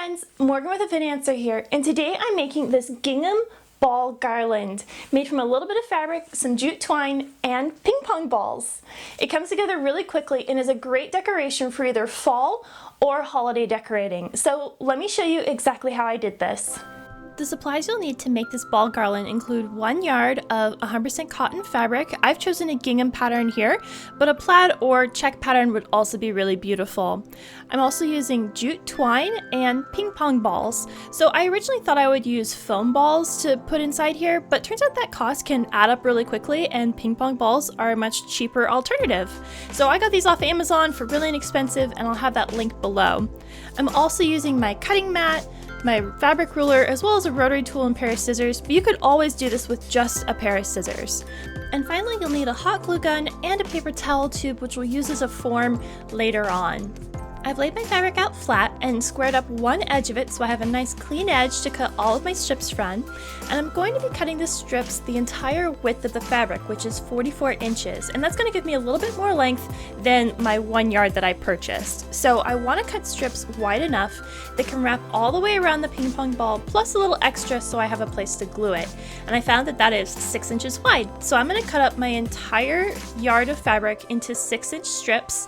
friends, Morgan with a Fit Answer here, and today I'm making this gingham ball garland made from a little bit of fabric, some jute twine, and ping pong balls. It comes together really quickly and is a great decoration for either fall or holiday decorating. So let me show you exactly how I did this. The supplies you'll need to make this ball garland include 1 yard of 100% cotton fabric. I've chosen a gingham pattern here, but a plaid or check pattern would also be really beautiful. I'm also using jute twine and ping pong balls. So I originally thought I would use foam balls to put inside here, but turns out that cost can add up really quickly and ping pong balls are a much cheaper alternative. So I got these off Amazon for really inexpensive, and I'll have that link below. I'm also using my cutting mat, my fabric ruler, as well as a rotary tool and pair of scissors, but you could always do this with just a pair of scissors. And finally, you'll need a hot glue gun and a paper towel tube, which we'll use as a form later on. I've laid my fabric out flat and squared up one edge of it so I have a nice clean edge to cut all of my strips from. And I'm going to be cutting the strips the entire width of the fabric, which is 44 inches. And that's going to give me a little bit more length than my 1 yard that I purchased. So I want to cut strips wide enough that can wrap all the way around the ping pong ball, plus a little extra so I have a place to glue it. And I found that that is 6 inches wide. So I'm going to cut up my entire yard of fabric into 6-inch strips,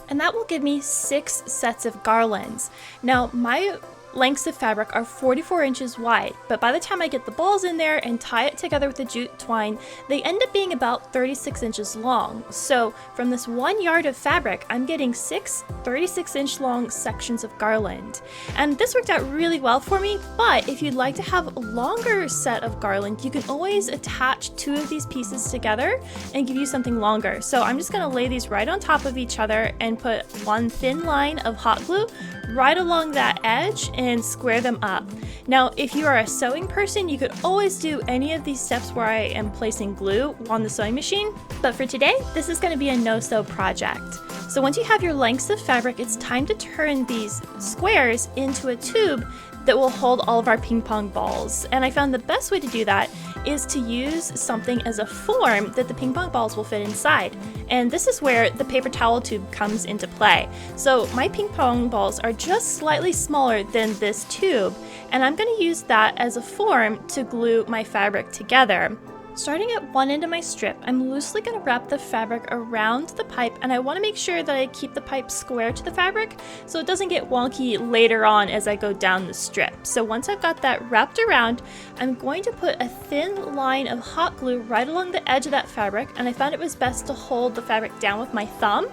and that will give me 6 sets of garlands. Now, my lengths of fabric are 44 inches wide, but by the time I get the balls in there and tie it together with the jute twine, they end up being about 36 inches long. So from this 1 yard of fabric, I'm getting 6 36-inch long sections of garland. And this worked out really well for me, but if you'd like to have a longer set of garland, you can always attach 2 of these pieces together and give you something longer. So I'm just gonna lay these right on top of each other and put one thin line of hot glue right along that edge and square them up. Now, if you are a sewing person, you could always do any of these steps where I am placing glue on the sewing machine, but for today, this is going to be a no-sew project. So once you have your lengths of fabric, it's time to turn these squares into a tube that will hold all of our ping pong balls. And I found the best way to do that is to use something as a form that the ping pong balls will fit inside. And this is where the paper towel tube comes into play. So my ping pong balls are just slightly smaller than this tube, and I'm going to use that as a form to glue my fabric together. Starting at one end of my strip, I'm loosely going to wrap the fabric around the pipe, and I want to make sure that I keep the pipe square to the fabric so it doesn't get wonky later on as I go down the strip. So once I've got that wrapped around, I'm going to put a thin line of hot glue right along the edge of that fabric, and I found it was best to hold the fabric down with my thumb.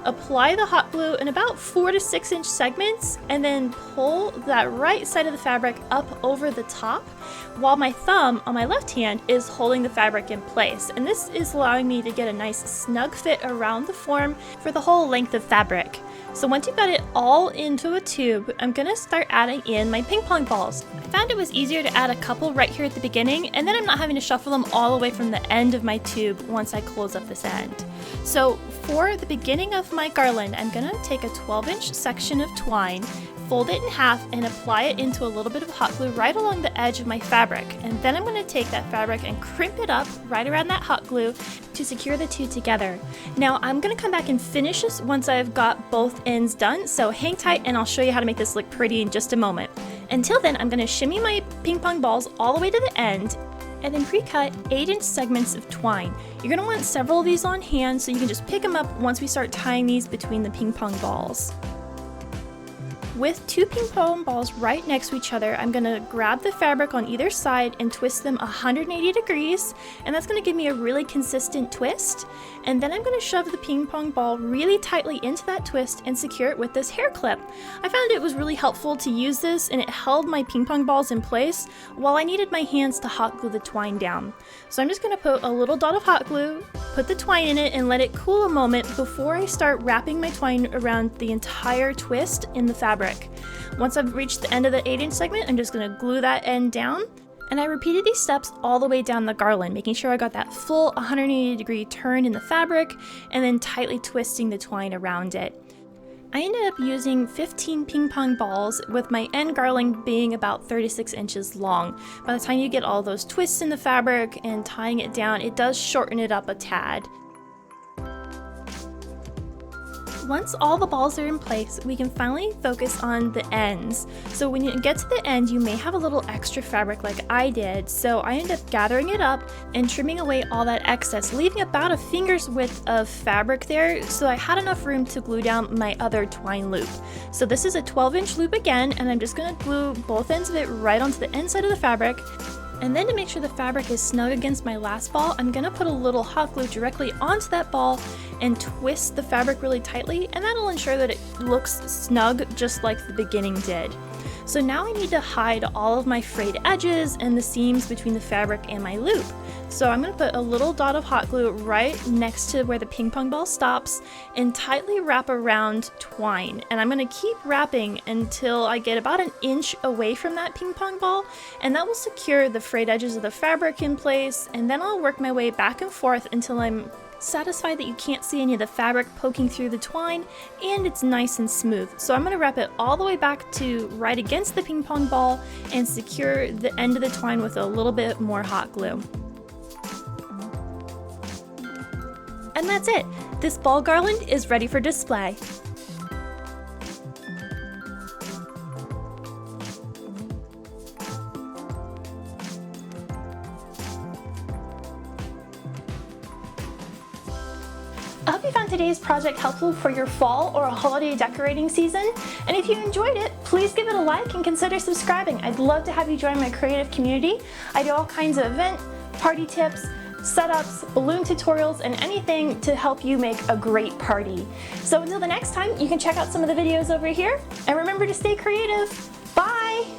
Apply the hot glue in about 4 to 6 inch segments, and then pull that right side of the fabric up over the top while my thumb on my left hand is holding the fabric in place. And this is allowing me to get a nice snug fit around the form for the whole length of fabric. So once you've got it all into a tube, I'm going to start adding in my ping pong balls. I found it was easier to add a couple right here at the beginning, and then I'm not having to shuffle them all the way from the end of my tube once I close up this end. So for the beginning of my garland, I'm going to take a 12-inch section of twine, fold it in half, and apply it into a little bit of hot glue right along the edge of my fabric. And then I'm going to take that fabric and crimp it up right around that hot glue to secure the two together. Now I'm going to come back and finish this once I've got both ends done, so hang tight and I'll show you how to make this look pretty in just a moment. Until then, I'm going to shimmy my ping pong balls all the way to the end and then pre-cut 8-inch segments of twine. You're going to want several of these on hand so you can just pick them up once we start tying these between the ping pong balls. With 2 ping pong balls right next to each other, I'm going to grab the fabric on either side and twist them 180 degrees, and that's going to give me a really consistent twist. And then I'm going to shove the ping pong ball really tightly into that twist and secure it with this hair clip. I found it was really helpful to use this, and it held my ping pong balls in place while I needed my hands to hot glue the twine down. So I'm just going to put a little dot of hot glue, put the twine in it, and let it cool a moment before I start wrapping my twine around the entire twist in the fabric. Once I've reached the end of the 8-inch segment, I'm just going to glue that end down. And I repeated these steps all the way down the garland, making sure I got that full 180-degree turn in the fabric and then tightly twisting the twine around it. I ended up using 15 ping pong balls, with my end garland being about 36 inches long. By the time you get all those twists in the fabric and tying it down, it does shorten it up a tad. Once all the balls are in place, we can finally focus on the ends. So when you get to the end, you may have a little extra fabric like I did. So I ended up gathering it up and trimming away all that excess, leaving about a finger's width of fabric there, so I had enough room to glue down my other twine loop. So this is a 12-inch loop again, and I'm just going to glue both ends of it right onto the inside of the fabric. And then to make sure the fabric is snug against my last ball, I'm going to put a little hot glue directly onto that ball and twist the fabric really tightly, and that'll ensure that it looks snug just like the beginning did. So now I need to hide all of my frayed edges and the seams between the fabric and my loop. So I'm going to put a little dot of hot glue right next to where the ping pong ball stops and tightly wrap around twine. And I'm going to keep wrapping until I get about an inch away from that ping pong ball, and that will secure the frayed edges of the fabric in place, and then I'll work my way back and forth until I'm satisfied that you can't see any of the fabric poking through the twine and it's nice and smooth. So I'm going to wrap it all the way back to right against the ping pong ball and secure the end of the twine with a little bit more hot glue. And that's it! This ball garland is ready for display. I hope you found today's project helpful for your fall or holiday decorating season. And if you enjoyed it, please give it a like and consider subscribing. I'd love to have you join my creative community. I do all kinds of event, party tips, setups, balloon tutorials, and anything to help you make a great party. So until the next time, you can check out some of the videos over here. And remember to stay creative. Bye!